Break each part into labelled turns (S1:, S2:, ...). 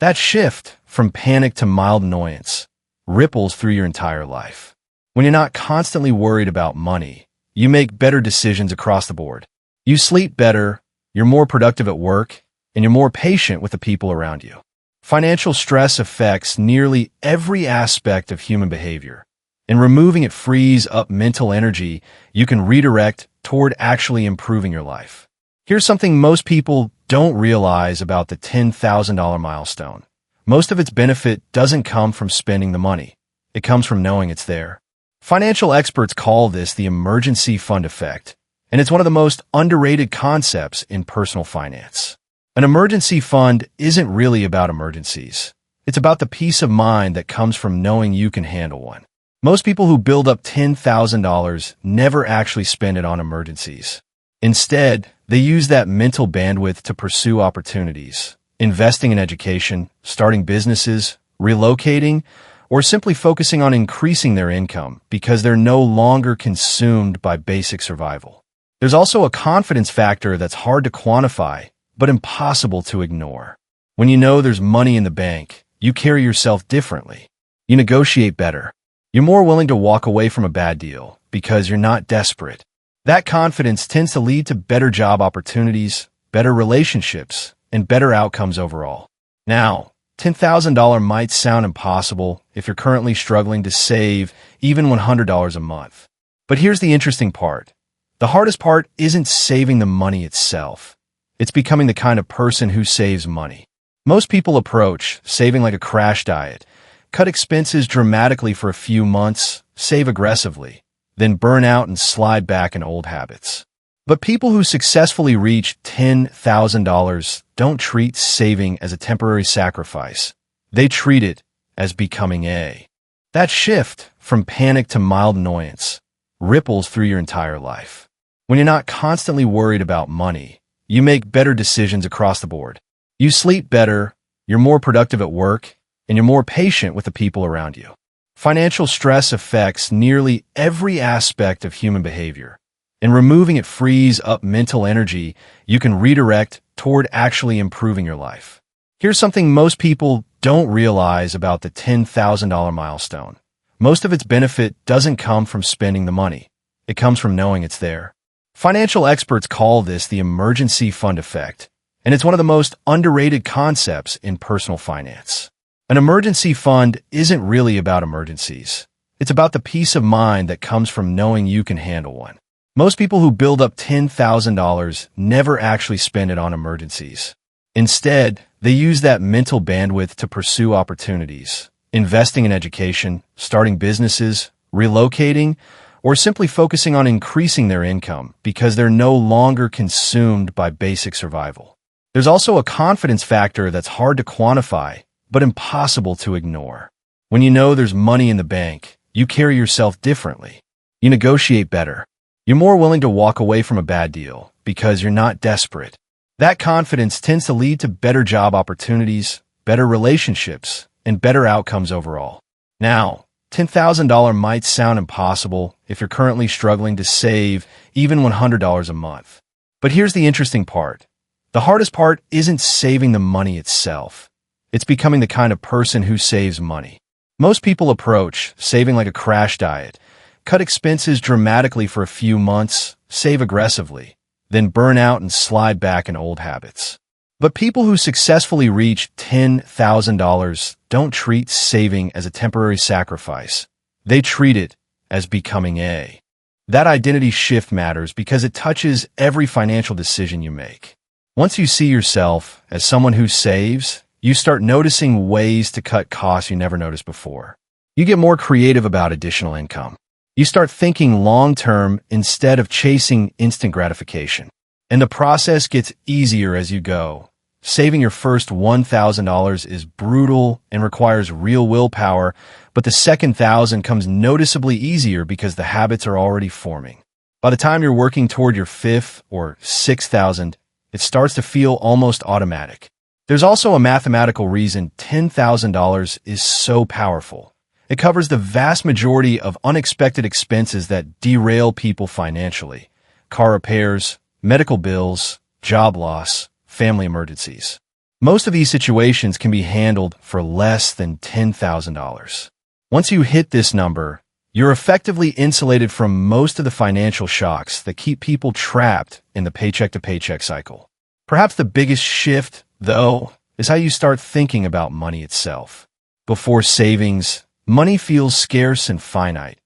S1: That shift from panic to mild annoyance ripples through your entire life. When you're not constantly worried about money, you make better decisions across the board. You sleep better, you're more productive at work, and you're more patient with the people around you. Financial stress affects nearly every aspect of human behavior, and removing it frees up mental energy you can redirect toward actually improving your life. Here's something most people don't realize about the $10,000 milestone. Most of its benefit doesn't come from spending the money. It comes from knowing it's there. Financial experts call this the emergency fund effect, and it's one of the most underrated concepts in personal finance. An emergency fund isn't really about emergencies. It's about the peace of mind that comes from knowing you can handle one. Most people who build up $10,000 never actually spend it on emergencies. Instead, they use that mental bandwidth to pursue opportunities, investing in education, starting businesses, relocating, or simply focusing on increasing their income because they're no longer consumed by basic survival. There's also a confidence factor that's hard to quantify, but impossible to ignore. When you know there's money in the bank, you carry yourself differently. You negotiate better. You're more willing to walk away from a bad deal because you're not desperate. That confidence tends to lead to better job opportunities, better relationships, and better outcomes overall. Now, $10,000 might sound impossible if you're currently struggling to save even $100 a month. But here's the interesting part. The hardest part isn't saving the money itself. It's becoming the kind of person who saves money. Most people approach saving like a crash diet, cut expenses dramatically for a few months, save aggressively, then burn out and slide back in old habits. But people who successfully reach $10,000 don't treat saving as a temporary sacrifice. They treat it as becoming a. That shift from panic to mild annoyance ripples through your entire life. When you're not constantly worried about money, you make better decisions across the board. You sleep better, you're more productive at work, and you're more patient with the people around you. Financial stress affects nearly every aspect of human behavior, and removing it frees up mental energy you can redirect toward actually improving your life. Here's something most people don't realize about the $10,000 milestone. Most of its benefit doesn't come from spending the money. It comes from knowing it's there. Financial experts call this the emergency fund effect, and it's one of the most underrated concepts in personal finance. An emergency fund isn't really about emergencies. It's about the peace of mind that comes from knowing you can handle one. Most people who build up $10,000 never actually spend it on emergencies. Instead, they use that mental bandwidth to pursue opportunities, investing in education, starting businesses, relocating, or simply focusing on increasing their income because they're no longer consumed by basic survival. There's also a confidence factor that's hard to quantify, but impossible to ignore. When you know there's money in the bank, you carry yourself differently. You negotiate better. You're more willing to walk away from a bad deal because you're not desperate. That confidence tends to lead to better job opportunities, better relationships, and better outcomes overall. Now, $10,000 might sound impossible if you're currently struggling to save even $100 a month. But here's the interesting part. The hardest part isn't saving the money itself. It's becoming the kind of person who saves money. Most people approach saving like a crash diet, cut expenses dramatically for a few months, save aggressively, then burn out and slide back in old habits. But people who successfully reach $10,000 don't treat saving as a temporary sacrifice. They treat it as becoming a. That identity shift matters because it touches every financial decision you make. Once you see yourself as someone who saves, you start noticing ways to cut costs you never noticed before. You get more creative about additional income. You start thinking long-term instead of chasing instant gratification. And the process gets easier as you go. Saving your first $1,000 is brutal and requires real willpower, but the second $1,000 comes noticeably easier because the habits are already forming. By the time you're working toward your fifth or $6,000, it starts to feel almost automatic. There's also a mathematical reason $10,000 is so powerful. It covers the vast majority of unexpected expenses that derail people financially: car repairs, medical bills, job loss, family emergencies. Most of these situations can be handled for less than $10,000. Once you hit this number, you're effectively insulated from most of the financial shocks that keep people trapped in the paycheck-to-paycheck cycle. Perhaps the biggest shift, though, is how you start thinking about money itself. Before savings, money feels scarce and finite.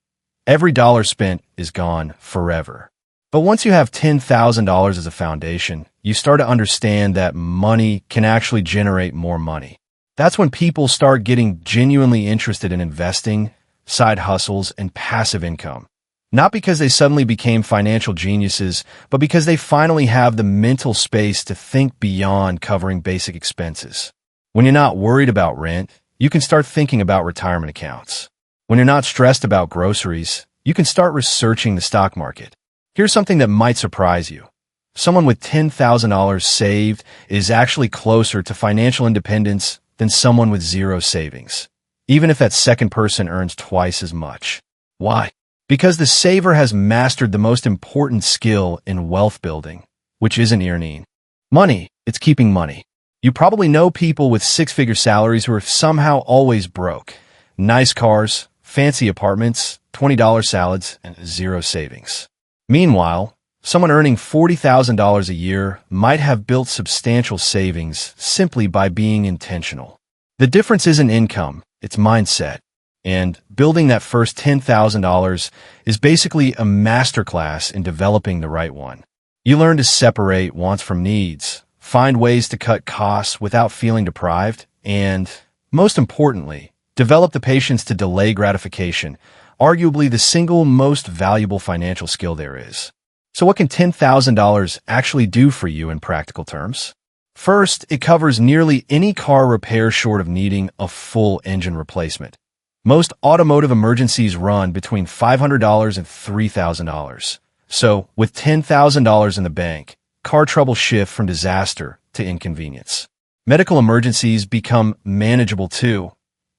S1: Every dollar spent is gone forever. But once you have $10,000 as a foundation, you start to understand that money can actually generate more money. That's when people start getting genuinely interested in investing, side hustles, and passive income. Not because they suddenly became financial geniuses, but because they finally have the mental space to think beyond covering basic expenses. When you're not worried about rent, you can start thinking about retirement accounts. When you're not stressed about groceries, you can start researching the stock market. Here's something that might surprise you. Someone with $10,000 saved is actually closer to financial independence than someone with zero savings, even if that second person earns twice as much. Why? Because the saver has mastered the most important skill in wealth building, which isn't earning money, it's keeping money. You probably know people with six-figure salaries who are somehow always broke. Nice cars, fancy apartments, $20 salads, and zero savings. Meanwhile, someone earning $40,000 a year might have built substantial savings simply by being intentional. The difference isn't income, it's mindset. And building that first $10,000 is basically a masterclass in developing the right one. You learn to separate wants from needs, find ways to cut costs without feeling deprived, and, most importantly, develop the patience to delay gratification, arguably the single most valuable financial skill there is. So what can $10,000 actually do for you in practical terms? First, it covers nearly any car repair short of needing a full engine replacement. Most automotive emergencies run between $500 and $3,000. So, with $10,000 in the bank, car trouble shift from disaster to inconvenience. Medical emergencies become manageable too.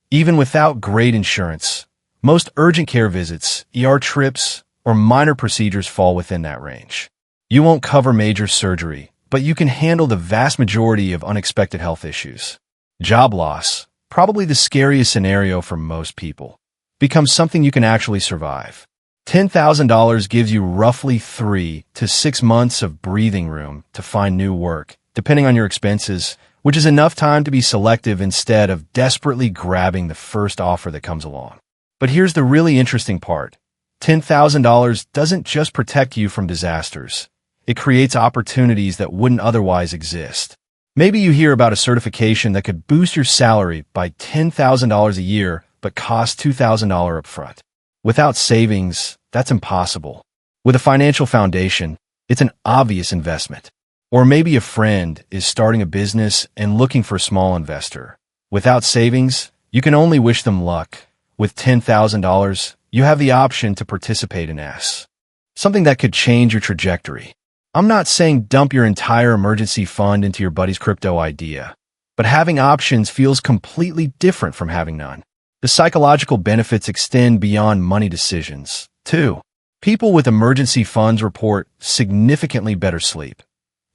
S1: Even without great insurance, most urgent care visits, ER trips, or minor procedures fall within that range. You won't cover major surgery, but you can handle the vast majority of unexpected health issues. Job loss, probably the scariest scenario for most people, becomes something you can actually survive. $10,000 gives you roughly 3 to 6 months of breathing room to find new work, depending on your expenses, which is enough time to be selective instead of desperately grabbing the first offer that comes along. But here's the really interesting part. $10,000 doesn't just protect you from disasters. It creates opportunities that wouldn't otherwise exist. Maybe you hear about a certification that could boost your salary by $10,000 a year but cost $2,000 upfront. Without savings, that's impossible. With a financial foundation, it's an obvious investment. Or maybe a friend is starting a business and looking for a small investor. Without savings, you can only wish them luck. With $10,000, you have the option to participate in something that could change your trajectory. I'm not saying dump your entire emergency fund into your buddy's crypto idea, but having options feels completely different from having none. The psychological benefits extend beyond money decisions, too. People with emergency funds report significantly better sleep.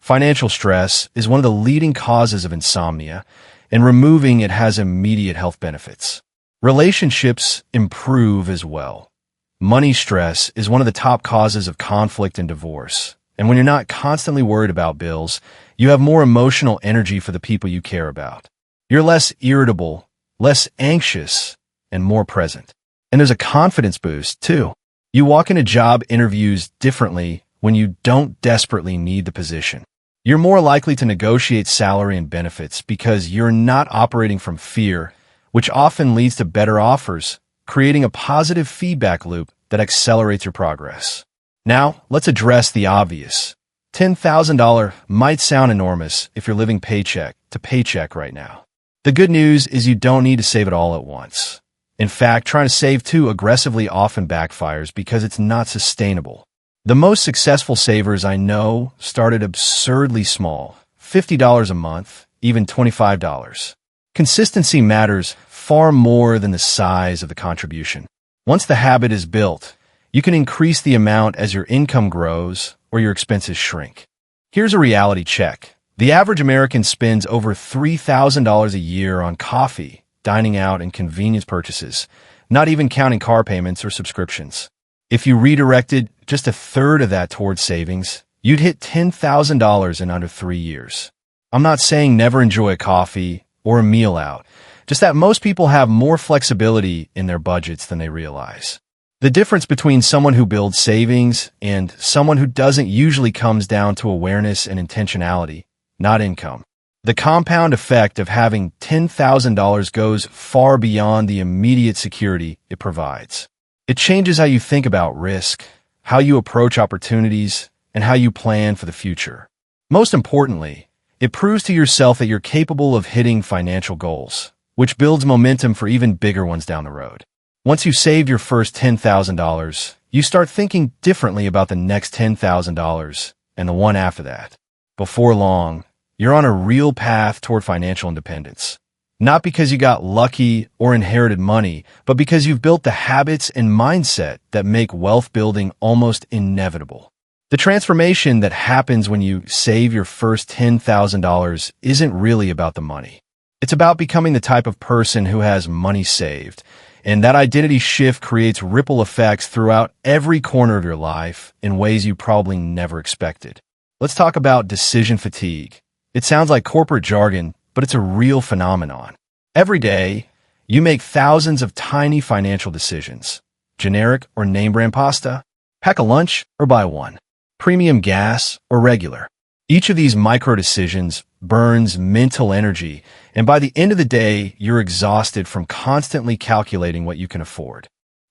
S1: Financial stress is one of the leading causes of insomnia, and removing it has immediate health benefits. Relationships improve as well. Money stress is one of the top causes of conflict and divorce. And when you're not constantly worried about bills, you have more emotional energy for the people you care about. You're less irritable, less anxious, and more present. And there's a confidence boost, too. You walk into job interviews differently when you don't desperately need the position. You're more likely to negotiate salary and benefits because you're not operating from fear, which often leads to better offers, creating a positive feedback loop that accelerates your progress. Now, let's address the obvious. $10,000 might sound enormous if you're living paycheck to paycheck right now. The good news is you don't need to save it all at once. In fact, trying to save too aggressively often backfires because it's not sustainable. The most successful savers I know started absurdly small, $50 a month, even $25. Consistency matters far more than the size of the contribution. Once the habit is built, you can increase the amount as your income grows or your expenses shrink. Here's a reality check. The average American spends over $3,000 a year on coffee, dining out, and convenience purchases, not even counting car payments or subscriptions. If you redirected just a third of that towards savings, you'd hit $10,000 in under 3 years. I'm not saying never enjoy a coffee or a meal out, just that most people have more flexibility in their budgets than they realize. The difference between someone who builds savings and someone who doesn't usually comes down to awareness and intentionality, not income. The compound effect of having $10,000 goes far beyond the immediate security it provides. It changes how you think about risk, how you approach opportunities, and how you plan for the future. Most importantly, it proves to yourself that you're capable of hitting financial goals, which builds momentum for even bigger ones down the road. Once you save your first $10,000, you start thinking differently about the next $10,000 and the one after that. Before long, you're on a real path toward financial independence. Not because you got lucky or inherited money, but because you've built the habits and mindset that make wealth building almost inevitable. The transformation that happens when you save your first $10,000 isn't really about the money. It's about becoming the type of person who has money saved, and that identity shift creates ripple effects throughout every corner of your life in ways you probably never expected. Let's talk about decision fatigue. It sounds like corporate jargon, but it's a real phenomenon. Every day, you make thousands of tiny financial decisions. Generic or name brand pasta? Pack a lunch or buy one? Premium gas or regular? Each of these micro decisions burns mental energy, and by the end of the day, you're exhausted from constantly calculating what you can afford.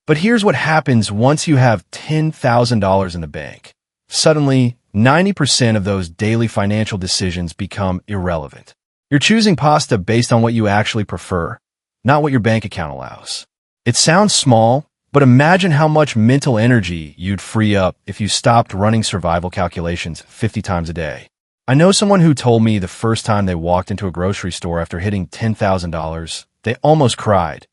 S1: But here's what happens once you have $10,000 in the bank. Suddenly, 90% of those daily financial decisions become irrelevant. You're choosing pasta based on what you actually prefer, not what your bank account allows. It sounds small, but imagine how much mental energy you'd free up if you stopped running survival calculations 50 times a day. I know someone who told me the first time they walked into a grocery store after hitting $10,000, they almost cried.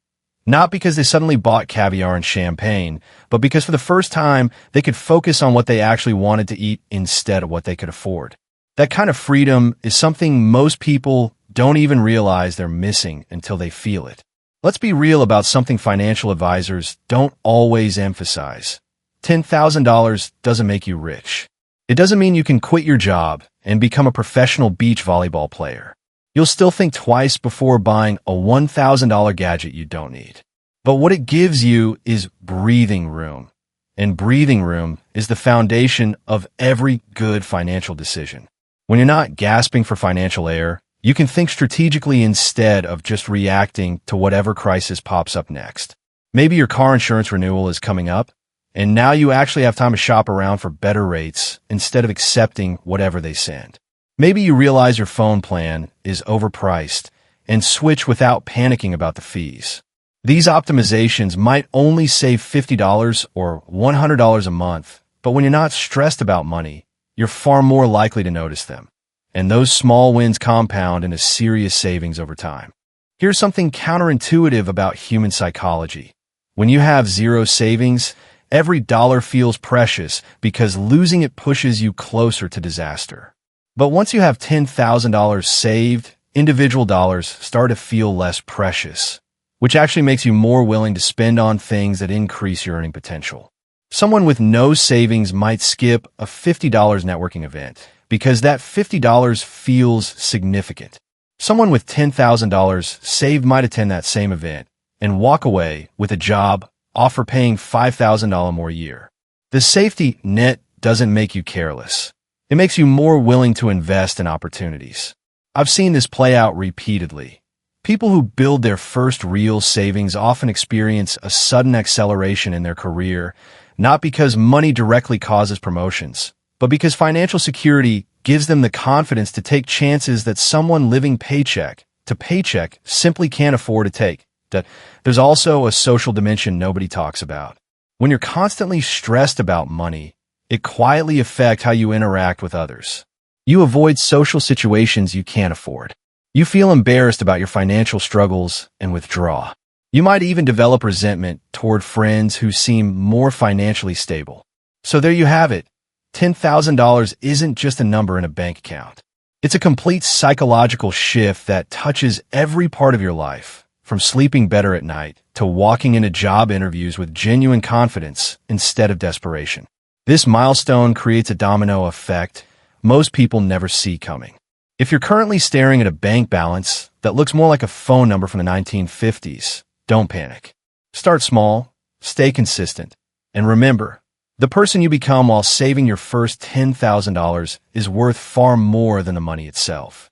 S1: Not because they suddenly bought caviar and champagne, but because for the first time, they could focus on what they actually wanted to eat instead of what they could afford. That kind of freedom is something most people don't even realize they're missing until they feel it. Let's be real about something financial advisors don't always emphasize. $10,000 doesn't make you rich. It doesn't mean you can quit your job and become a professional beach volleyball player. You'll still think twice before buying a $1,000 gadget you don't need. But what it gives you is breathing room. And breathing room is the foundation of every good financial decision. When you're not gasping for financial air, you can think strategically instead of just reacting to whatever crisis pops up next. Maybe your car insurance renewal is coming up, and now you actually have time to shop around for better rates instead of accepting whatever they send. Maybe you realize your phone plan is overpriced and switch without panicking about the fees. These optimizations might only save $50 or $100 a month, but when you're not stressed about money, you're far more likely to notice them. And those small wins compound into serious savings over time. Here's something counterintuitive about human psychology. When you have zero savings, every dollar feels precious because losing it pushes you closer to disaster. But once you have $10,000 saved, individual dollars start to feel less precious, which actually makes you more willing to spend on things that increase your earning potential. Someone with no savings might skip a $50 networking event because that $50 feels significant. Someone with $10,000 saved might attend that same event and walk away with a job offer paying $5,000 more a year. The safety net doesn't make you careless. It makes you more willing to invest in opportunities. I've seen this play out repeatedly. People who build their first real savings often experience a sudden acceleration in their career, not because money directly causes promotions, but because financial security gives them the confidence to take chances that someone living paycheck to paycheck simply can't afford to take. There's also a social dimension nobody talks about. When you're constantly stressed about money, it quietly affects how you interact with others. You avoid social situations you can't afford. You feel embarrassed about your financial struggles and withdraw. You might even develop resentment toward friends who seem more financially stable. So there you have it. $10,000 isn't just a number in a bank account. It's a complete psychological shift that touches every part of your life, from sleeping better at night to walking into job interviews with genuine confidence instead of desperation. This milestone creates a domino effect most people never see coming. If you're currently staring at a bank balance that looks more like a phone number from the 1950s, don't panic. Start small, stay consistent, and remember, the person you become while saving your first $10,000 is worth far more than the money itself.